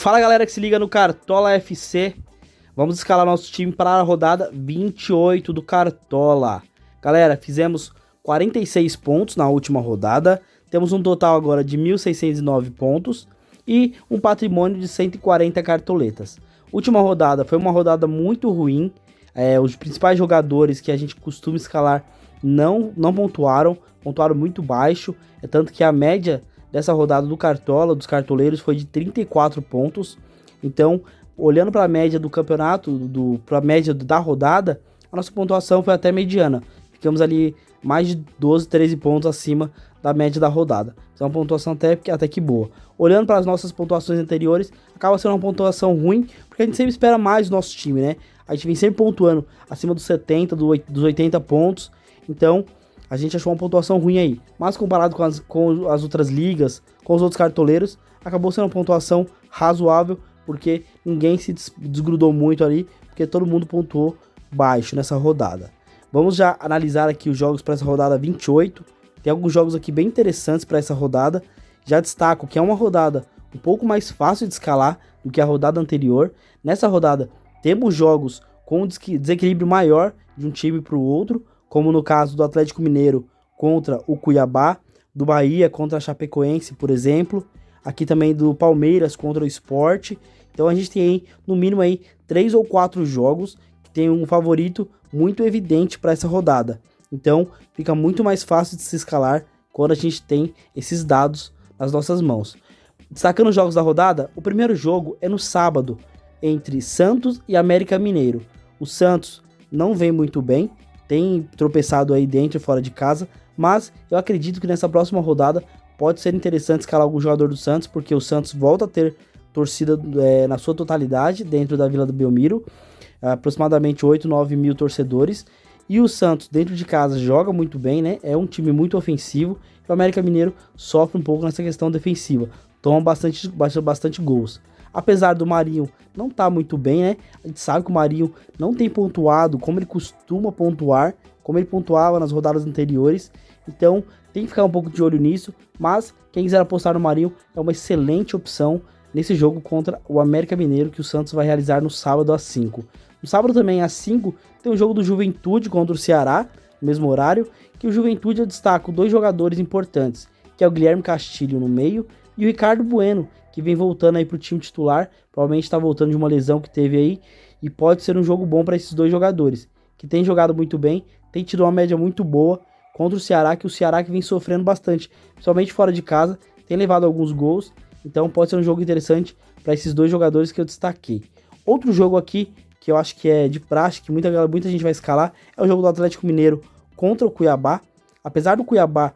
Fala galera que se liga no Cartola FC, vamos escalar nosso time para a rodada 28 do Cartola. Galera, fizemos 46 pontos na última rodada, temos um total agora de 1.609 pontos e um patrimônio de 140 cartoletas. Última rodada foi uma rodada muito ruim, os principais jogadores que a gente costuma escalar não pontuaram muito baixo, tanto que a média dessa rodada do Cartola, dos cartoleiros, foi de 34 pontos. Então, olhando para a média do campeonato, para a média da rodada, a nossa pontuação foi até mediana. Ficamos ali mais de 12, 13 pontos acima da média da rodada. Então, é uma pontuação até que boa. Olhando para as nossas pontuações anteriores, acaba sendo uma pontuação ruim, porque a gente sempre espera mais do nosso time, né? A gente vem sempre pontuando acima dos 70, dos 80 pontos. Então, a gente achou uma pontuação ruim aí, mas comparado com as outras ligas, com os outros cartoleiros, acabou sendo uma pontuação razoável, porque ninguém se desgrudou muito ali, porque todo mundo pontuou baixo nessa rodada. Vamos já analisar aqui os jogos para essa rodada 28, tem alguns jogos aqui bem interessantes para essa rodada. Já destaco que é uma rodada um pouco mais fácil de escalar do que a rodada anterior. Nessa rodada temos jogos com desequilíbrio maior de um time para o outro, como no caso do Atlético Mineiro contra o Cuiabá, do Bahia contra a Chapecoense, por exemplo, aqui também do Palmeiras contra o Sport. Então a gente tem no mínimo aí 3 ou 4 jogos que tem um favorito muito evidente para essa rodada. Então fica muito mais fácil de se escalar quando a gente tem esses dados nas nossas mãos. Destacando os jogos da rodada, o primeiro jogo é no sábado, entre Santos e América Mineiro. O Santos não vem muito bem, tem tropeçado aí dentro e fora de casa, mas eu acredito que nessa próxima rodada pode ser interessante escalar algum jogador do Santos, porque o Santos volta a ter torcida na sua totalidade dentro da Vila do Belmiro, aproximadamente 8, 9 mil torcedores, e o Santos dentro de casa joga muito bem, né? É um time muito ofensivo, e o América Mineiro sofre um pouco nessa questão defensiva, toma bastante gols. Apesar do Marinho não estar muito bem, né? A gente sabe que o Marinho não tem pontuado como ele costuma pontuar, como ele pontuava nas rodadas anteriores. Então tem que ficar um pouco de olho nisso. Mas quem quiser apostar no Marinho é uma excelente opção nesse jogo contra o América Mineiro, que o Santos vai realizar no sábado às 5. No sábado também às 5 tem o jogo do Juventude contra o Ceará, no mesmo horário. Que o Juventude eu destaco 2 jogadores importantes, que é o Guilherme Castilho no meio e o Ricardo Bueno, que vem voltando aí pro time titular, provavelmente está voltando de uma lesão que teve aí, e pode ser um jogo bom para esses 2 jogadores, que tem jogado muito bem, tem tido uma média muito boa contra o Ceará, que vem sofrendo bastante, principalmente fora de casa, tem levado alguns gols, então pode ser um jogo interessante para esses 2 jogadores que eu destaquei. Outro jogo aqui, que eu acho que é de praxe, que muita gente vai escalar, é o jogo do Atlético Mineiro contra o Cuiabá. Apesar do Cuiabá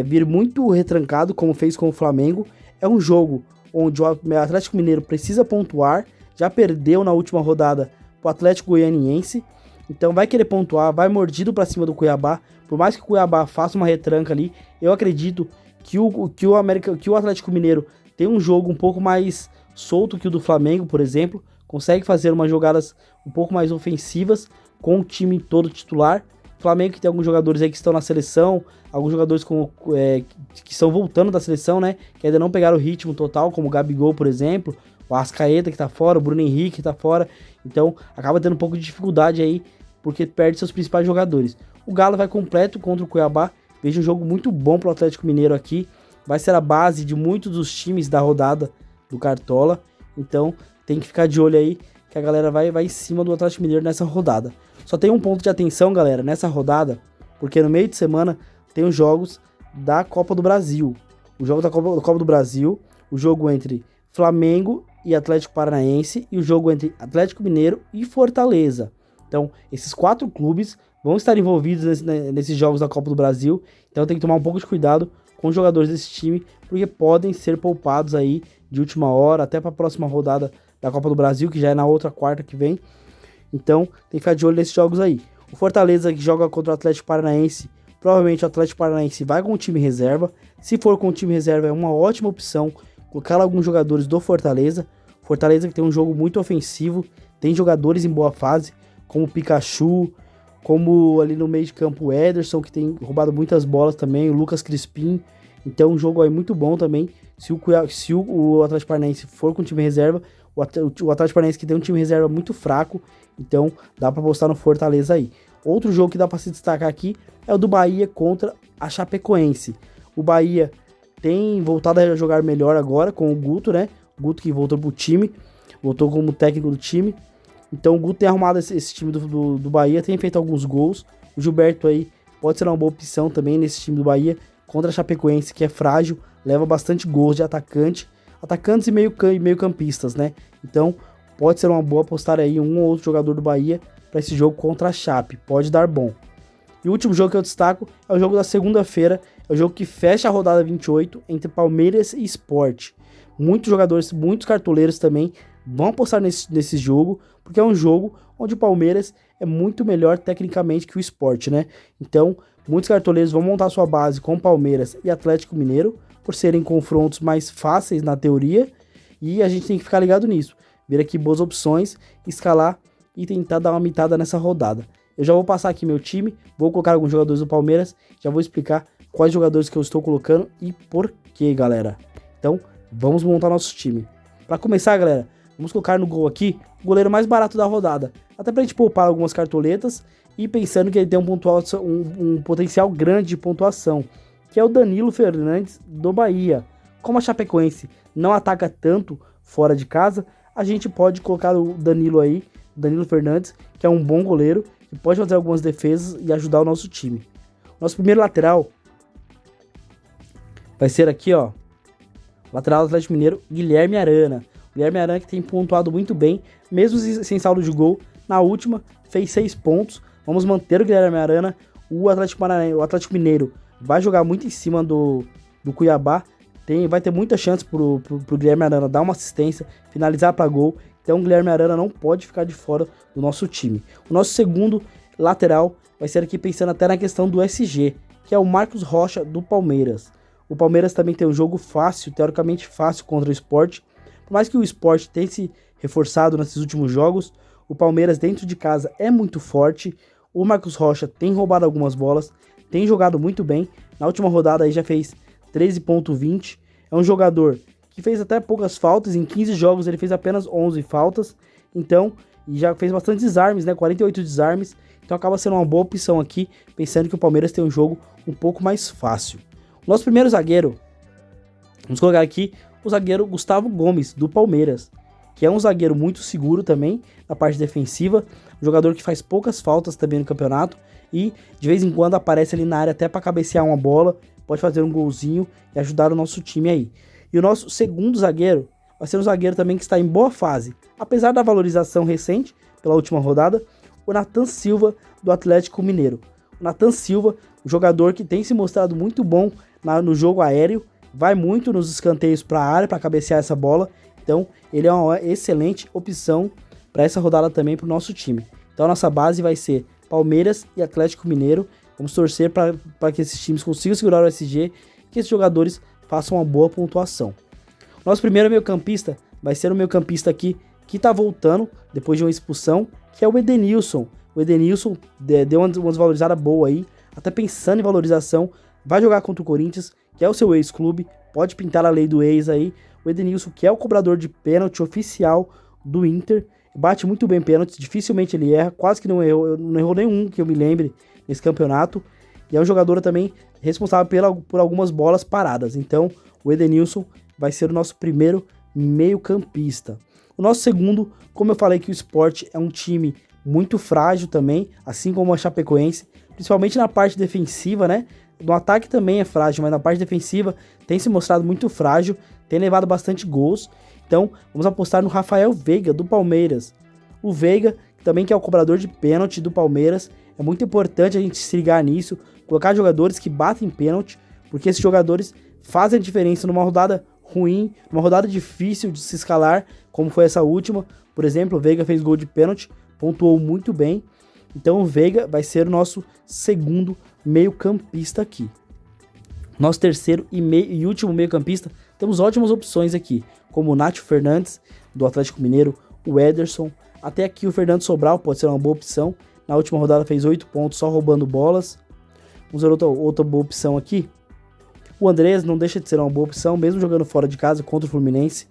vir muito retrancado, como fez com o Flamengo, é um jogo onde o Atlético Mineiro precisa pontuar, já perdeu na última rodada para o Atlético Goianiense, então vai querer pontuar, vai mordido para cima do Cuiabá, por mais que o Cuiabá faça uma retranca ali, eu acredito que o Atlético Mineiro tem um jogo um pouco mais solto que o do Flamengo, por exemplo, consegue fazer umas jogadas um pouco mais ofensivas com o time todo titular. O Flamengo que tem alguns jogadores aí que estão na seleção, alguns jogadores que estão voltando da seleção, né, que ainda não pegaram o ritmo total, como o Gabigol, por exemplo, o Arrascaeta que tá fora, o Bruno Henrique que tá fora, então acaba tendo um pouco de dificuldade aí, porque perde seus principais jogadores. O Galo vai completo contra o Cuiabá, vejo um jogo muito bom pro Atlético Mineiro aqui, vai ser a base de muitos dos times da rodada do Cartola, então tem que ficar de olho aí, que a galera vai em cima do Atlético Mineiro nessa rodada. Só tem um ponto de atenção, galera, nessa rodada, porque no meio de semana tem os jogos da Copa do Brasil. O jogo da Copa do Brasil, o jogo entre Flamengo e Atlético Paranaense e o jogo entre Atlético Mineiro e Fortaleza. Então, esses 4 clubes vão estar envolvidos nesses jogos da Copa do Brasil, então tem que tomar um pouco de cuidado com os jogadores desse time, porque podem ser poupados aí de última hora, até para a próxima rodada da Copa do Brasil, que já é na outra quarta que vem. Então, tem que ficar de olho nesses jogos aí. O Fortaleza, que joga contra o Atlético Paranaense, provavelmente o Atlético Paranaense vai com o time reserva. Se for com o time reserva, é uma ótima opção colocar alguns jogadores do Fortaleza. Fortaleza que tem um jogo muito ofensivo, tem jogadores em boa fase, como o Pikachu, como ali no meio de campo o Ederson, que tem roubado muitas bolas também, o Lucas Crispim. Então um jogo aí muito bom também, Se o Atlético Paranaense for com time reserva, o Atlético Paranaense que tem um time reserva muito fraco, então dá para apostar no Fortaleza aí. Outro jogo que dá para se destacar aqui é o do Bahia contra a Chapecoense. O Bahia tem voltado a jogar melhor agora com o Guto, né? O Guto que voltou pro time, voltou como técnico do time. Então o Guto tem arrumado esse time do Bahia, tem feito alguns gols. O Gilberto aí pode ser uma boa opção também nesse time do Bahia contra a Chapecoense, que é frágil, leva bastante gols de atacantes e meio-campistas, né? Então pode ser uma boa apostar aí um ou outro jogador do Bahia para esse jogo contra a Chape, pode dar bom. E o último jogo que eu destaco é o jogo da segunda-feira, é o jogo que fecha a rodada 28 entre Palmeiras e Sport. Muitos jogadores, muitos cartoleiros também vão apostar nesse jogo, porque é um jogo onde o Palmeiras é muito melhor tecnicamente que o Sport, né? Então, muitos cartoleiros vão montar sua base com Palmeiras e Atlético Mineiro, por serem confrontos mais fáceis na teoria, e a gente tem que ficar ligado nisso. Ver aqui boas opções, escalar e tentar dar uma mitada nessa rodada. Eu já vou passar aqui meu time, vou colocar alguns jogadores do Palmeiras, já vou explicar quais jogadores que eu estou colocando e por quê, galera. Então, vamos montar nosso time. Para começar, galera, vamos colocar no gol aqui o goleiro mais barato da rodada, até pra gente poupar algumas cartoletas e pensando que ele tem um potencial grande de pontuação, que é o Danilo Fernandes do Bahia. Como a Chapecoense não ataca tanto fora de casa, a gente pode colocar o Danilo aí, Danilo Fernandes, que é um bom goleiro, que pode fazer algumas defesas e ajudar o nosso time. Nosso primeiro lateral vai ser aqui, ó, lateral do Atlético Mineiro, Guilherme Arana. Guilherme Arana que tem pontuado muito bem, mesmo sem saldo de gol. Na última, fez 6 pontos. Vamos manter o Guilherme Arana. O Atlético Mineiro vai jogar muito em cima do Cuiabá. Vai ter muita chance pro Guilherme Arana dar uma assistência, finalizar para gol. Então o Guilherme Arana não pode ficar de fora do nosso time. O nosso segundo lateral vai ser aqui pensando até na questão do SG, que é o Marcos Rocha do Palmeiras. O Palmeiras também tem um jogo fácil, teoricamente fácil contra o Sport. Por mais que o Sport tenha se reforçado nesses últimos jogos, o Palmeiras dentro de casa é muito forte. O Marcos Rocha tem roubado algumas bolas, tem jogado muito bem. Na última rodada aí já fez 13,20. É um jogador que fez até poucas faltas, em 15 jogos ele fez apenas 11 faltas. Então, e já fez bastante desarmes, né? 48 desarmes. Então acaba sendo uma boa opção aqui, pensando que o Palmeiras tem um jogo um pouco mais fácil. O nosso primeiro zagueiro, vamos colocar aqui o zagueiro Gustavo Gomes, do Palmeiras, que é um zagueiro muito seguro também na parte defensiva, um jogador que faz poucas faltas também no campeonato e de vez em quando aparece ali na área até para cabecear uma bola, pode fazer um golzinho e ajudar o nosso time aí. E o nosso segundo zagueiro vai ser um zagueiro também que está em boa fase, apesar da valorização recente pela última rodada, o Nathan Silva do Atlético Mineiro. O Nathan Silva, um jogador que tem se mostrado muito bom no jogo aéreo, vai muito nos escanteios para a área para cabecear essa bola. Então ele é uma excelente opção para essa rodada também para o nosso time. Então a nossa base vai ser Palmeiras e Atlético Mineiro. Vamos torcer para que esses times consigam segurar o SG e que esses jogadores façam uma boa pontuação. Nosso primeiro meio-campista vai ser o meio-campista aqui que está voltando depois de uma expulsão, que é o Edenilson. O Edenilson deu uma desvalorizada boa aí, até pensando em valorização, vai jogar contra o Corinthians, que é o seu ex-clube, pode pintar a lei do ex aí. O Edenilson, que é o cobrador de pênalti oficial do Inter, bate muito bem pênaltis, dificilmente ele erra, quase que não errou nenhum que eu me lembre nesse campeonato, e é um jogador também responsável por algumas bolas paradas. Então o Edenilson vai ser o nosso primeiro meio-campista. O nosso segundo, como eu falei que o Sport é um time muito frágil também, assim como a Chapecoense, principalmente na parte defensiva, né? No ataque também é frágil, mas na parte defensiva tem se mostrado muito frágil, tem levado bastante gols. Então vamos apostar no Rafael Veiga do Palmeiras. O Veiga, também que é o cobrador de pênalti do Palmeiras, é muito importante a gente se ligar nisso, colocar jogadores que batem pênalti, porque esses jogadores fazem a diferença numa rodada ruim, numa rodada difícil de se escalar, como foi essa última. Por exemplo, o Veiga fez gol de pênalti, pontuou muito bem. Então o Veiga vai ser o nosso segundo meio-campista aqui. Nosso terceiro e último meio-campista, temos ótimas opções aqui, como o Nacho Fernandes, do Atlético Mineiro, o Ederson, até aqui o Fernando Sobral pode ser uma boa opção. Na última rodada fez 8 pontos só roubando bolas. Vamos ver outra boa opção aqui. O Andrés não deixa de ser uma boa opção, mesmo jogando fora de casa contra o Fluminense.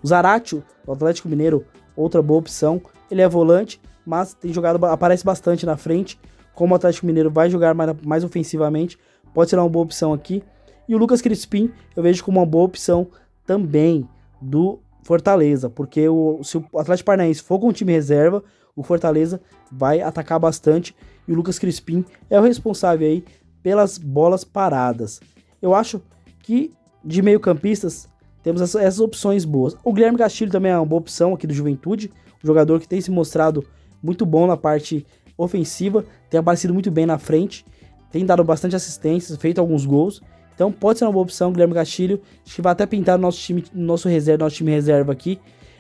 O Zaratio, do Atlético Mineiro, outra boa opção. Ele é volante, mas tem jogado, aparece bastante na frente. Como o Atlético Mineiro vai jogar mais ofensivamente, pode ser uma boa opção aqui. E o Lucas Crispim eu vejo como uma boa opção também do Fortaleza, porque se o Atlético Paranaense for com o time reserva, o Fortaleza vai atacar bastante e o Lucas Crispim é o responsável aí pelas bolas paradas. Eu acho que de meio-campistas temos essas opções boas. O Guilherme Castilho também é uma boa opção aqui do Juventude, um jogador que tem se mostrado muito bom na parte ofensiva, tem aparecido muito bem na frente, tem dado bastante assistências, feito alguns gols. Então pode ser uma boa opção, Guilherme Castilho. Acho que vai até pintar no nosso time reserva aqui.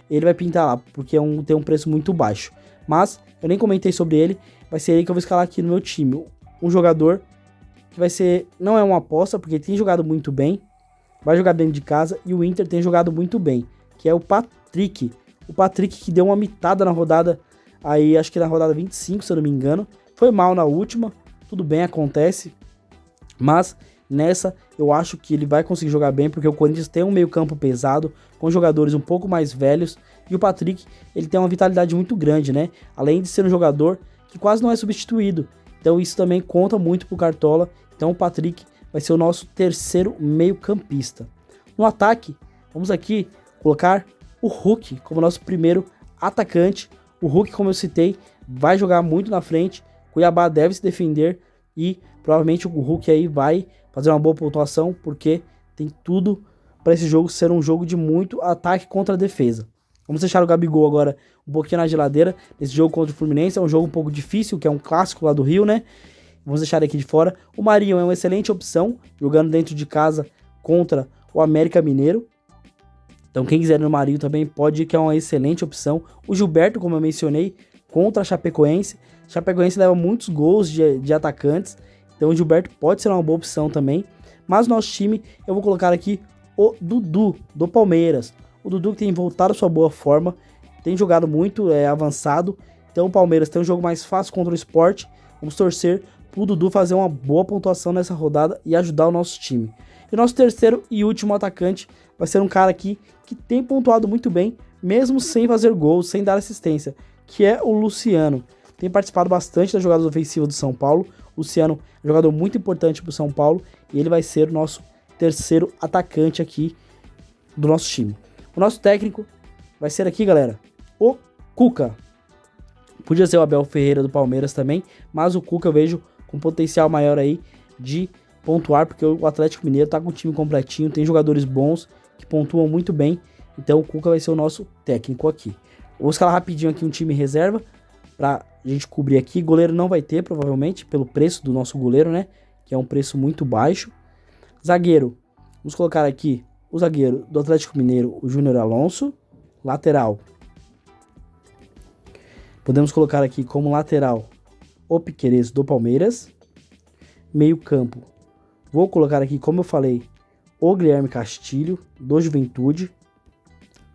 Ele vai pintar lá, porque tem um preço muito baixo. Mas eu nem comentei sobre ele. Vai ser ele que eu vou escalar aqui no meu time. Um jogador que vai ser... Não é uma aposta, porque ele tem jogado muito bem. Vai jogar dentro de casa. E o Inter tem jogado muito bem. Que é o Patrick. O Patrick que deu uma mitada na rodada... Aí acho que na rodada 25, se eu não me engano. Foi mal na última. Tudo bem, acontece. Mas... Nessa, eu acho que ele vai conseguir jogar bem, porque o Corinthians tem um meio campo pesado, com jogadores um pouco mais velhos, e o Patrick, ele tem uma vitalidade muito grande, né? Além de ser um jogador que quase não é substituído. Então isso também conta muito pro Cartola. Então o Patrick vai ser o nosso terceiro meio campista. No ataque, vamos aqui colocar o Hulk como nosso primeiro atacante. O Hulk, como eu citei, vai jogar muito na frente. Cuiabá deve se defender e provavelmente o Hulk aí vai fazer uma boa pontuação, porque tem tudo para esse jogo ser um jogo de muito ataque contra a defesa. Vamos deixar o Gabigol agora um pouquinho na geladeira. Esse jogo contra o Fluminense é um jogo um pouco difícil, que é um clássico lá do Rio, né? Vamos deixar ele aqui de fora. O Marinho é uma excelente opção, jogando dentro de casa contra o América Mineiro. Então quem quiser ir no Marinho também pode ir, que é uma excelente opção. O Gilberto, como eu mencionei, contra a Chapecoense. Chapecoense leva muitos gols de atacantes. Então o Gilberto pode ser uma boa opção também. Mas no nosso time eu vou colocar aqui o Dudu, do Palmeiras. O Dudu que tem voltado à sua boa forma. Tem jogado muito avançado. Então o Palmeiras tem um jogo mais fácil contra o Sport. Vamos torcer pro Dudu fazer uma boa pontuação nessa rodada e ajudar o nosso time. E o nosso terceiro e último atacante vai ser um cara aqui que tem pontuado muito bem, mesmo sem fazer gols, sem dar assistência, que é o Luciano. Tem participado bastante das jogadas ofensivas do São Paulo. O Luciano é um jogador muito importante para o São Paulo e ele vai ser o nosso terceiro atacante aqui do nosso time. O nosso técnico vai ser aqui, galera, o Cuca. Podia ser o Abel Ferreira do Palmeiras também, mas o Cuca eu vejo com potencial maior aí de pontuar, porque o Atlético Mineiro tá com o time completinho, tem jogadores bons que pontuam muito bem, então o Cuca vai ser o nosso técnico aqui. Vou escalar rapidinho aqui um time reserva pra gente cobrir aqui. Goleiro não vai ter, provavelmente, pelo preço do nosso goleiro, né? Que é um preço muito baixo. Zagueiro, vamos colocar aqui o zagueiro do Atlético Mineiro, o Júnior Alonso. Lateral, podemos colocar aqui como lateral o Piquerez do Palmeiras. Meio campo, vou colocar aqui, como eu falei, o Guilherme Castilho do Juventude.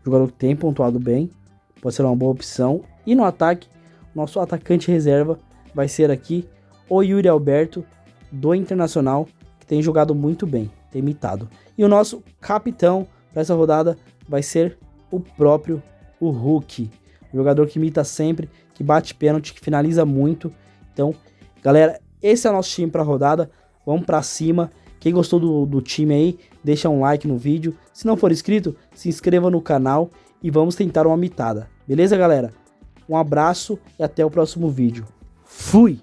Jogador que tem pontuado bem, pode ser uma boa opção. E no ataque, nosso atacante reserva vai ser aqui o Yuri Alberto do Internacional, que tem jogado muito bem, tem imitado. E o nosso capitão para essa rodada vai ser o próprio Hulk, jogador que imita sempre, que bate pênalti, que finaliza muito. Então, galera, esse é o nosso time para a rodada. Vamos para cima. Quem gostou do time aí, deixa um like no vídeo. Se não for inscrito, se inscreva no canal e vamos tentar uma mitada. Beleza, galera? Um abraço e até o próximo vídeo. Fui!